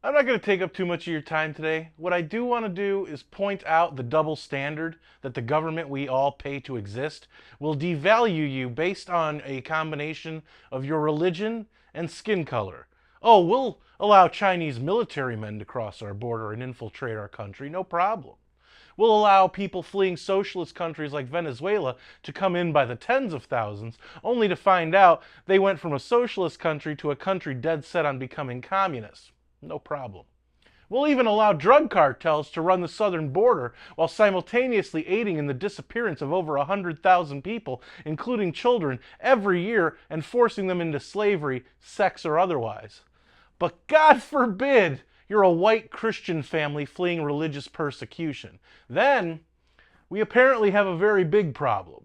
I'm not going to take up too much of your time today. What I do want to do is point out the double standard that the government we all pay to exist will devalue you based on a combination of your religion and skin color. Oh, we'll allow Chinese military men to cross our border and infiltrate our country, no problem. We'll allow people fleeing socialist countries like Venezuela to come in by the tens of thousands, only to find out they went from a socialist country to a country dead set on becoming communist. No problem. We'll even allow drug cartels to run the southern border while simultaneously aiding in the disappearance of over 100,000 people, including children, every year and forcing them into slavery, sex or otherwise. But God forbid you're a white Christian family fleeing religious persecution. Then we apparently have a very big problem.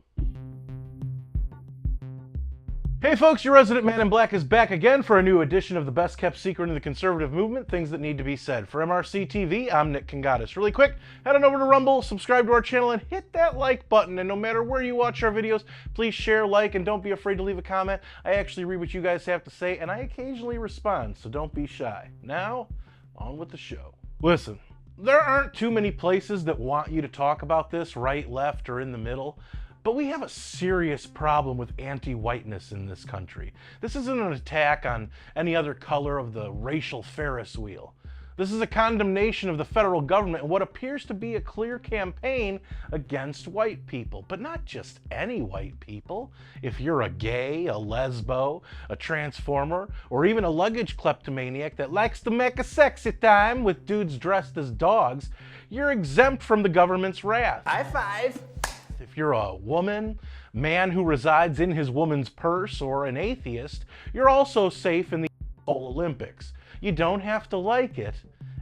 Hey folks, your resident man in black is back again for a new edition of the best kept secret in the conservative movement, things that need to be said. For MRC-TV, I'm Nick Kangadis. Really quick, head on over to Rumble, subscribe to our channel, and hit that like button. And no matter where you watch our videos, please share, like, and don't be afraid to leave a comment. I actually read what you guys have to say, and I occasionally respond, so don't be shy. Now, on with the show. Listen, there aren't too many places that want you to talk about this, right, left, or in the middle. But we have a serious problem with anti-whiteness in this country. This isn't an attack on any other color of the racial Ferris wheel. This is a condemnation of the federal government and what appears to be a clear campaign against white people. But not just any white people. If you're a gay, a lesbo, a transformer, or even a luggage kleptomaniac that likes to make a sexy time with dudes dressed as dogs, you're exempt from the government's wrath. High five. If you're a woman, man who resides in his woman's purse, or an atheist, you're also safe in the Olympics. You don't have to like it.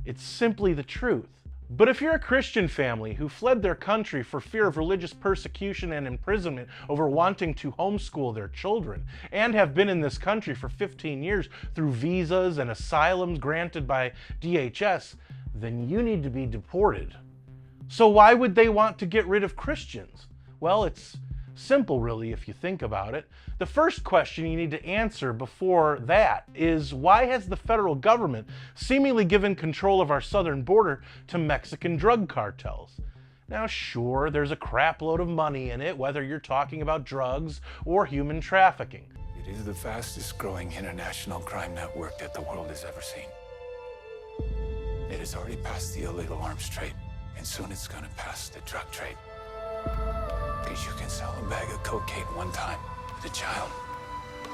It's simply the truth. But if you're a Christian family who fled their country for fear of religious persecution and imprisonment over wanting to homeschool their children, and have been in this country for 15 years through visas and asylums granted by DHS, then you need to be deported. So why would they want to get rid of Christians? Well, it's simple really if you think about it. The first question you need to answer before that is, why has the federal government seemingly given control of our southern border to Mexican drug cartels? Now sure, there's a crap load of money in it, whether you're talking about drugs or human trafficking. It is the fastest growing international crime network that the world has ever seen. It has already passed the illegal arms trade, and soon it's going to pass the drug trade. Because you can sell a bag of cocaine one time to a child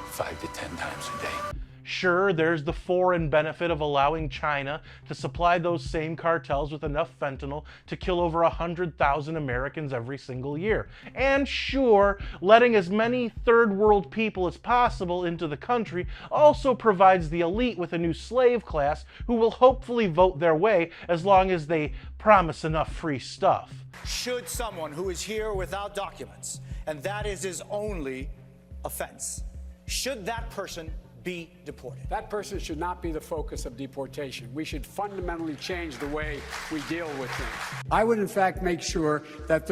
5 to 10 times a day. Sure, there's the foreign benefit of allowing China to supply those same cartels with enough fentanyl to kill over 100,000 Americans every single year. And sure, letting as many third world people as possible into the country also provides the elite with a new slave class who will hopefully vote their way as long as they promise enough free stuff. Should someone who is here without documents, and that is his only offense, should that person be deported? That person should not be the focus of deportation. We should fundamentally change the way we deal with things. I would, in fact, make sure that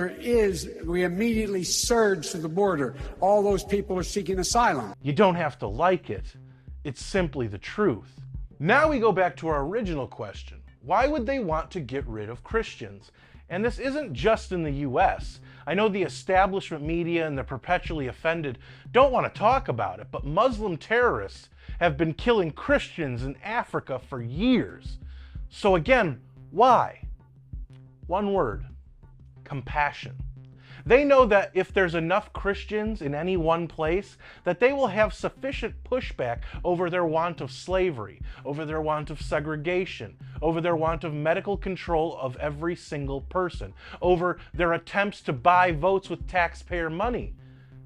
we immediately surge to the border. All those people are seeking asylum. You don't have to like it. It's simply the truth. Now we go back to our original question. Why would they want to get rid of Christians? And this isn't just in the US. I know the establishment media and the perpetually offended don't want to talk about it, but Muslim terrorists have been killing Christians in Africa for years. So again, why? One word: compassion. They know that if there's enough Christians in any one place, that they will have sufficient pushback over their want of slavery, over their want of segregation, over their want of medical control of every single person, over their attempts to buy votes with taxpayer money.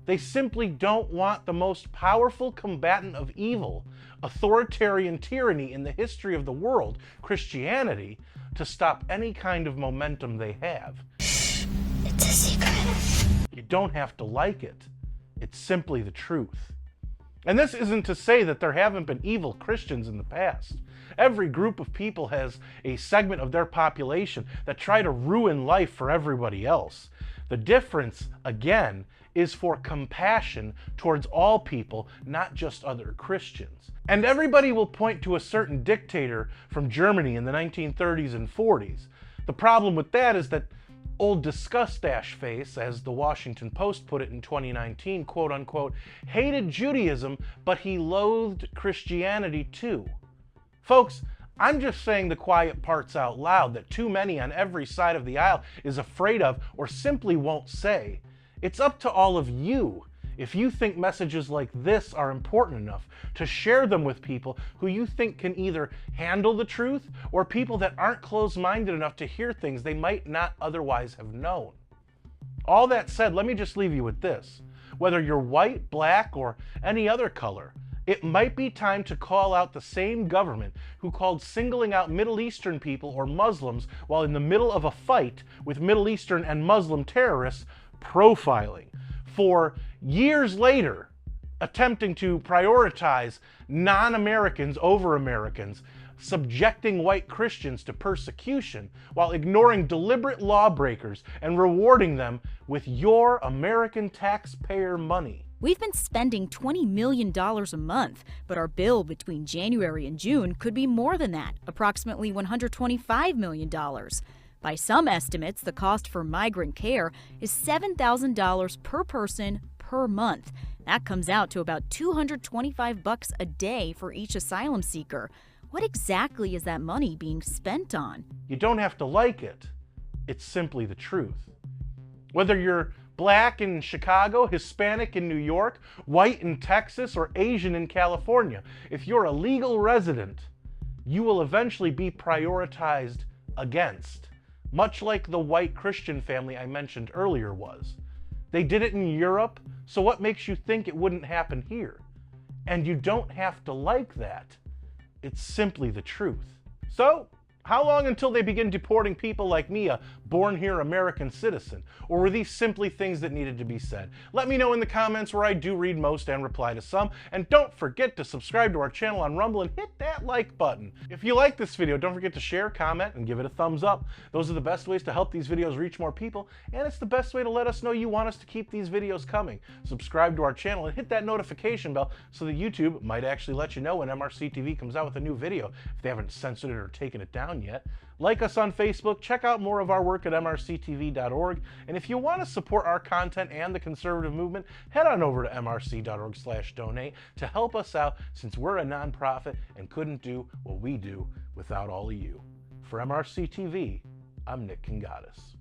They simply don't want the most powerful combatant of evil, authoritarian tyranny in the history of the world, Christianity, to stop any kind of momentum they have. It's a secret. You don't have to like it. It's simply the truth. And this isn't to say that there haven't been evil Christians in the past. Every group of people has a segment of their population that try to ruin life for everybody else. The difference, again, is for compassion towards all people, not just other Christians. And everybody will point to a certain dictator from Germany in the 1930s and 40s. The problem with that is that old disgust-ash face, as the Washington Post put it in 2019, quote unquote, hated Judaism, but he loathed Christianity too. Folks, I'm just saying the quiet parts out loud that too many on every side of the aisle is afraid of or simply won't say. It's up to all of you, if you think messages like this are important enough, to share them with people who you think can either handle the truth or people that aren't closed-minded enough to hear things they might not otherwise have known. All that said, let me just leave you with this. Whether you're white, black, or any other color, it might be time to call out the same government who called singling out Middle Eastern people or Muslims while in the middle of a fight with Middle Eastern and Muslim terrorists profiling, for years later attempting to prioritize non-Americans over Americans, subjecting white Christians to persecution while ignoring deliberate lawbreakers and rewarding them with your American taxpayer money. We've been spending $20 million a month, but our bill between January and June could be more than that, approximately $125 million. By some estimates, the cost for migrant care is $7,000 per person per month. That comes out to about $225 a day for each asylum seeker. What exactly is that money being spent on? You don't have to like it. It's simply the truth. Whether you're black in Chicago, Hispanic in New York, white in Texas, or Asian in California, if you're a legal resident, you will eventually be prioritized against, much like the white Christian family I mentioned earlier was. They did it in Europe, so what makes you think it wouldn't happen here? And you don't have to like that. It's simply the truth. So, how long until they begin deporting people like me, a born-here American citizen? Or were these simply things that needed to be said? Let me know in the comments, where I do read most and reply to some. And don't forget to subscribe to our channel on Rumble and hit that like button. If you like this video, don't forget to share, comment, and give it a thumbs up. Those are the best ways to help these videos reach more people, and it's the best way to let us know you want us to keep these videos coming. Subscribe to our channel and hit that notification bell so that YouTube might actually let you know when MRC-TV comes out with a new video, if they haven't censored it or taken it down yet. Like us on Facebook, check out more of our work at MRCTV.org, and if you want to support our content and the conservative movement, head on over to MRC.org/donate to help us out, since we're a nonprofit and couldn't do what we do without all of you. For MRC TV, I'm Nick Kangadis.